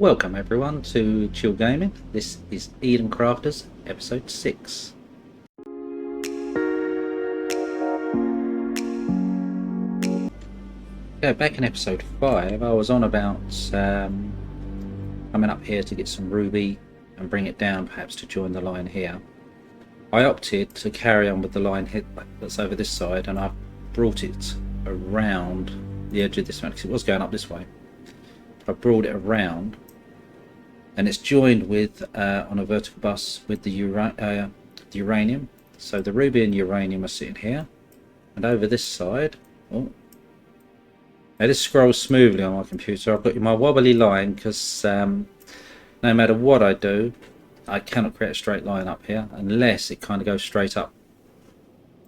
Welcome everyone to Chill Gaming. This is Eden Crafters episode 6. Okay, back in episode 5 I was on about coming up here to get some ruby and bring it down perhaps to join the line here. I opted to carry on with the line that's over this side, and I've brought it around the edge of this one because it was going up this way. I brought it around and it's joined with on a vertical bus with the uranium. So the ruby and uranium are sitting here, and over this side, now this scrolls smoothly on my computer. I've got my wobbly line because no matter what I do I cannot create a straight line up here unless it kind of goes straight up.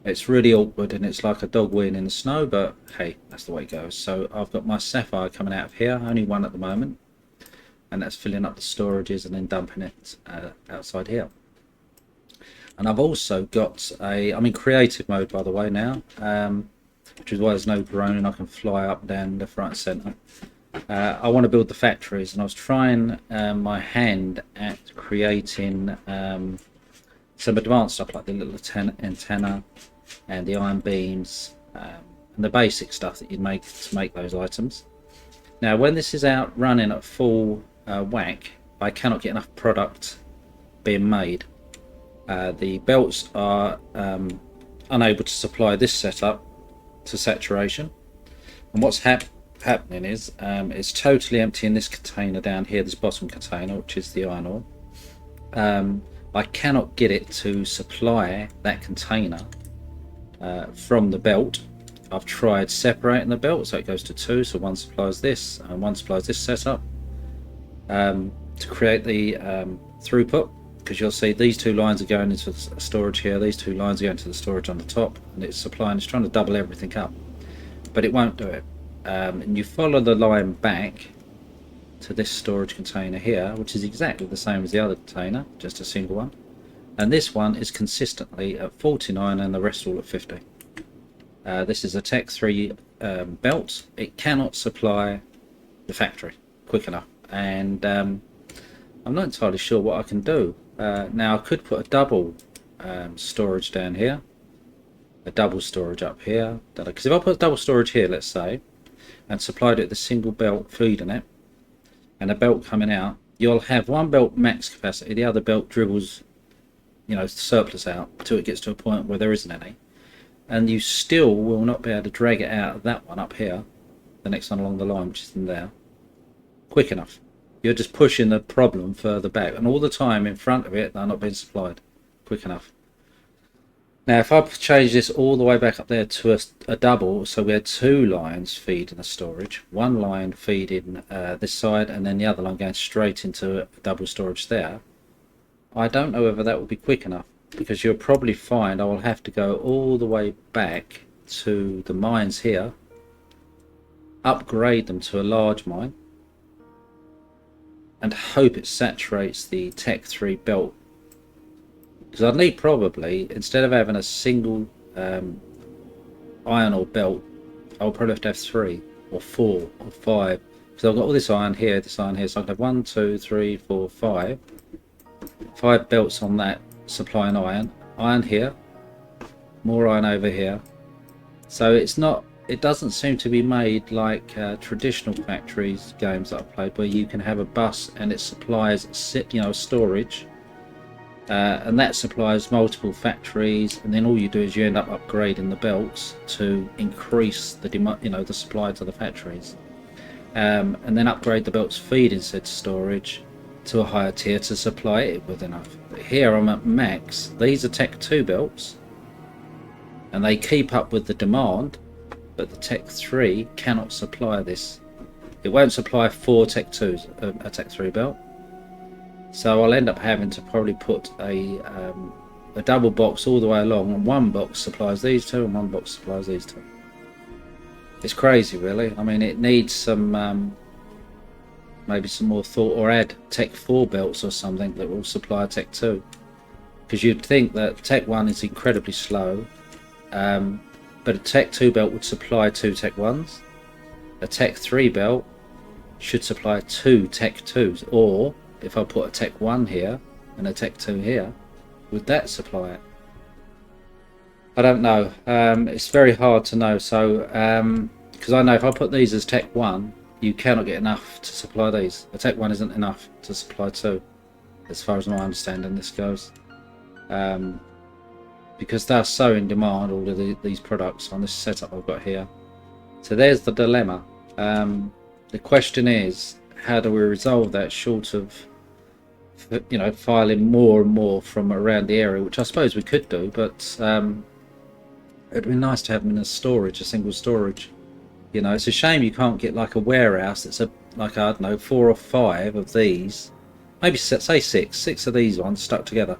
It's really awkward and it's like a dog weeing in the snow, but hey, that's the way it goes. So I've got my sapphire coming out of here, only one at the moment, and that's filling up the storages and then dumping it outside here. And I've also got I'm in creative mode by the way now, which is why there's no droning. I can fly up, down, left, right, centre. I want to build the factories, and I was trying my hand at creating some advanced stuff like the little antenna and the iron beams and the basic stuff that you'd make to make those items. Now when this is out running at full whack, I cannot get enough product being made. The belts are unable to supply this setup to saturation, and what's happening is it's totally empty in this container down here, this bottom container, which is the iron ore. I cannot get it to supply that container from the belt. I've tried separating the belt so it goes to two, so one supplies this and one supplies this setup to create the throughput, because you'll see these two lines are going into storage here, these two lines are going to the storage on the top, and it's trying to double everything up, but it won't do it. And you follow the line back to this storage container here, which is exactly the same as the other container, just a single one, and this one is consistently at 49 and the rest all at 50. This is a Tech 3 belt. It cannot supply the factory quick enough, and I'm not entirely sure what I can do. Now I could put a double storage down here, a double storage up here, because if I put double storage here, let's say, and supplied it with a single belt feeding it and a belt coming out, you'll have one belt max capacity, the other belt dribbles, surplus out until it gets to a point where there isn't any, and you still will not be able to drag it out of that one up here, the next one along the line, which is in there, quick enough. You're just pushing the problem further back, and all the time in front of it they're not being supplied quick enough. Now if I change this all the way back up there to a double, so we had two lines feeding the storage, one line feeding this side and then the other line going straight into a double storage there, I don't know whether that will be quick enough, because you'll probably find I will have to go all the way back to the mines here, upgrade them to a large mine, and hope it saturates the Tech 3 belt. Because I'd need probably, instead of having a single iron ore belt, I'll probably have to have 3 or 4 or 5. So I've got all this iron here, so I can have 1, 2, 3, 4, 5. 5 belts on that supplying iron here, more iron over here. So it doesn't seem to be made like traditional factories games that I've played, where you can have a bus and it supplies storage. And that supplies multiple factories, and then all you do is you end up upgrading the belts to increase the the supply to the factories, and then upgrade the belts feeding said storage to a higher tier to supply it with enough. But here I'm at max. These are Tech 2 belts and they keep up with the demand, but the Tech 3 cannot supply this. It won't supply 4 Tech 2s, a Tech 3 belt. So I'll end up having to probably put a double box all the way along, and one box supplies these two and one box supplies these two. It's crazy really. I mean, it needs some maybe some more thought, or add Tech 4 belts or something that will supply Tech 2, because you'd think that Tech 1 is incredibly slow, but a Tech 2 belt would supply 2 Tech 1s. A Tech 3 belt should supply 2 Tech 2s, or if I put a Tech 1 here and a Tech 2 here, would that supply it? I don't know. It's very hard to know. So because I know if I put these as Tech 1, you cannot get enough to supply these. A Tech 1 isn't enough to supply 2, as far as my understanding this goes. Because they're so in demand, all of these products on this setup I've got here. So there's the dilemma. The question is, how do we resolve that short of, you know, filing more and more from around the area, which I suppose we could do, but it'd be nice to have them in a storage, a single storage. You know, it's a shame you can't get like a warehouse that's like, I don't know, 4 or 5 of these, maybe say 6 of these ones stuck together.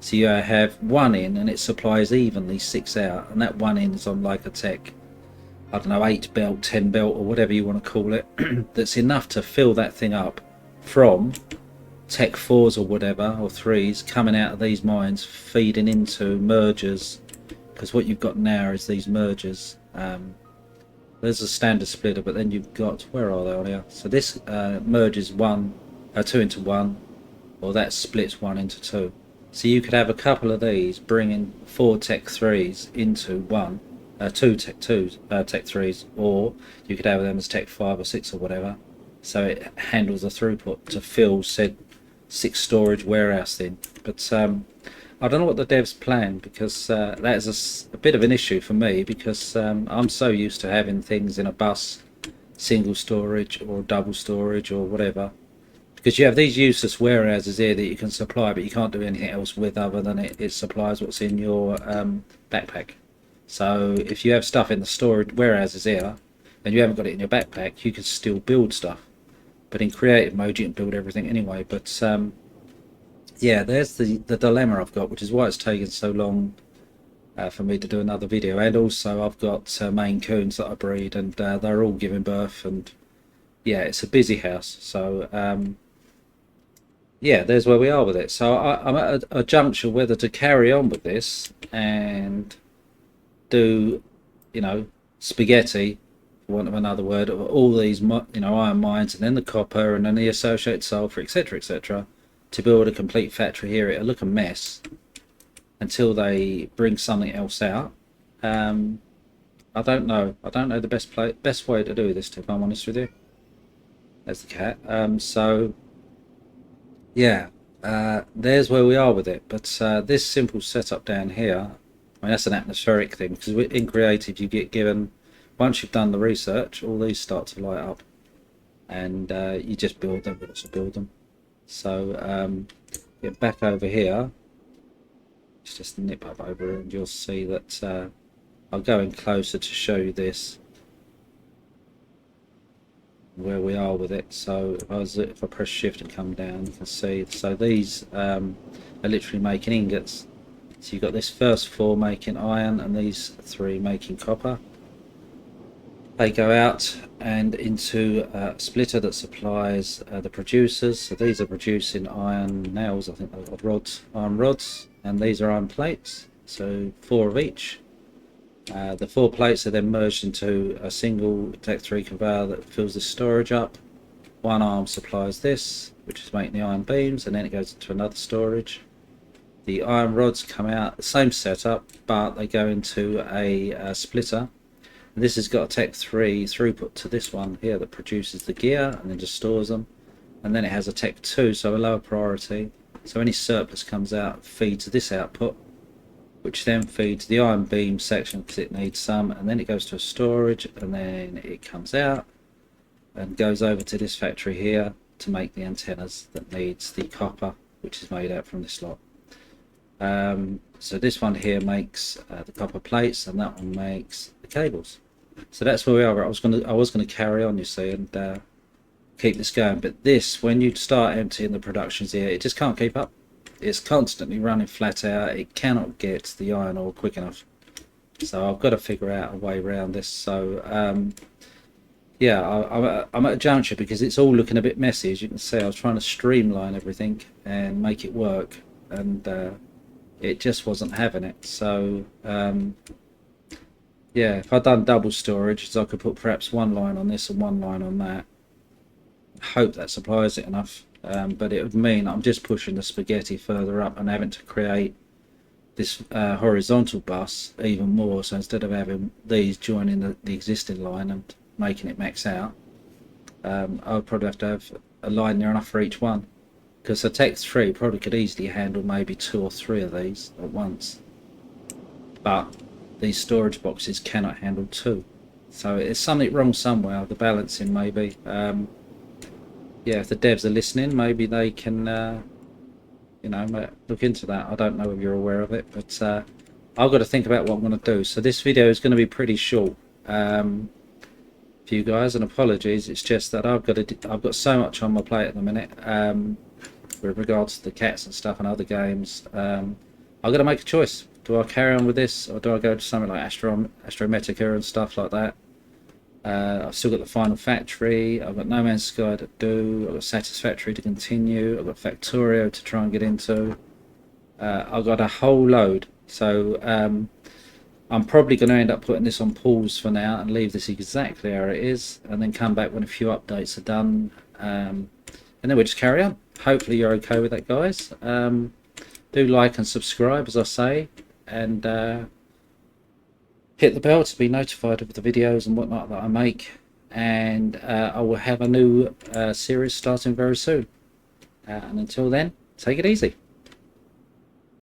So you have 1 in and it supplies evenly 6 out, and that 1 in is on like a Tech, I don't know, 8 belt, 10 belt, or whatever you want to call it, that's enough to fill that thing up from Tech 4s or whatever, or 3s, coming out of these mines, feeding into mergers, because what you've got now is these mergers. There's a standard splitter, but then you've got, where are they on here? So this merges 2 into 1, or that splits 1 into 2. So you could have a couple of these bringing 4 Tech 3s into 2 Tech 2s, Tech 3s, or you could have them as Tech 5 or 6 or whatever. So it handles the throughput to fill said 6 storage warehouse thing. But I don't know what the devs plan, because that is a bit of an issue for me, because I'm so used to having things in a bus, single storage or double storage or whatever. Because you have these useless warehouses here that you can supply, but you can't do anything else with other than it supplies what's in your backpack. So if you have stuff in the storage warehouses here, and you haven't got it in your backpack, you can still build stuff. But in creative mode, you can build everything anyway. But yeah, there's the dilemma I've got, which is why it's taken so long for me to do another video. And also I've got Maine Coons that I breed, and they're all giving birth, and yeah, it's a busy house. So yeah, there's where we are with it. So I'm at a juncture whether to carry on with this and do, you know, spaghetti, for want of another word, of all these, you know, iron mines, and then the copper, and then the associated sulfur, etc., to build a complete factory here. It'll look a mess until they bring something else out. I don't know. I don't know the best way to do this, if I'm honest with you. There's the cat. So yeah, there's where we are with it. But this simple setup down here, I mean, that's an atmospheric thing, because in creative you get given, once you've done the research, all these start to light up, and you just build them, build them. So get back over here, just nip up over here, and you'll see that I'll go in closer to show you this, where we are with it. So if I press shift and come down, you can see, so these are literally making ingots. So you've got this first 4 making iron, and these 3 making copper. They go out and into a splitter that supplies the producers. So these are producing iron nails, I think they've got rods, iron rods, and these are iron plates, so 4 of each. The 4 plates are then merged into a single Tech 3 conveyor that fills the storage up. 1 arm supplies this, which is making the iron beams, and then it goes into another storage. The iron rods come out, the same setup, but they go into a splitter. And this has got a Tech 3 throughput to this one here that produces the gear and then just stores them. And then it has a Tech 2, so a lower priority. So any surplus comes out, feeds this output, which then feeds the iron beam section because it needs some, and then it goes to a storage, and then it comes out and goes over to this factory here to make the antennas that needs the copper, which is made out from this lot. So this one here makes the copper plates, and that one makes the cables. So that's where we are. I was going to carry on, you see, and keep this going. But this, when you start emptying the productions here, it just can't keep up. It's constantly running flat out. It cannot get the iron ore quick enough. So I've got to figure out a way around this. So yeah, I'm at a juncture because it's all looking a bit messy. As you can see, I was trying to streamline everything and make it work, and it just wasn't having it. So yeah, if I'd done double storage, so I could put perhaps 1 line on this and 1 line on that, hope that supplies it enough, but it would mean I'm just pushing the spaghetti further up and having to create this horizontal bus even more. So instead of having these joining the existing line and making it max out, I would probably have a line near enough for each one, because the Tech 3 probably could easily handle maybe 2 or 3 of these at once, but these storage boxes cannot handle 2. So it's something wrong somewhere, the balancing maybe. Yeah, if the devs are listening, maybe they can you know, look into that. I don't know if you're aware of it, but I've got to think about what I'm going to do. So this video is going to be pretty short for you guys, and apologies. It's just that I've got so much on my plate at the minute with regards to the cats and stuff and other games. I've got to make a choice. Do I carry on with this, or do I go to something like Astrometica and stuff like that? I've still got the Final Factory, I've got No Man's Sky to do, I've got Satisfactory to continue, I've got Factorio to try and get into. I've got a whole load, so I'm probably going to end up putting this on pause for now and leave this exactly how it is, and then come back when a few updates are done, and then we'll just carry on. Hopefully you're okay with that, guys. Do like and subscribe, as I say, and hit the bell to be notified of the videos and whatnot that I make, and I will have a new series starting very soon, and until then, take it easy.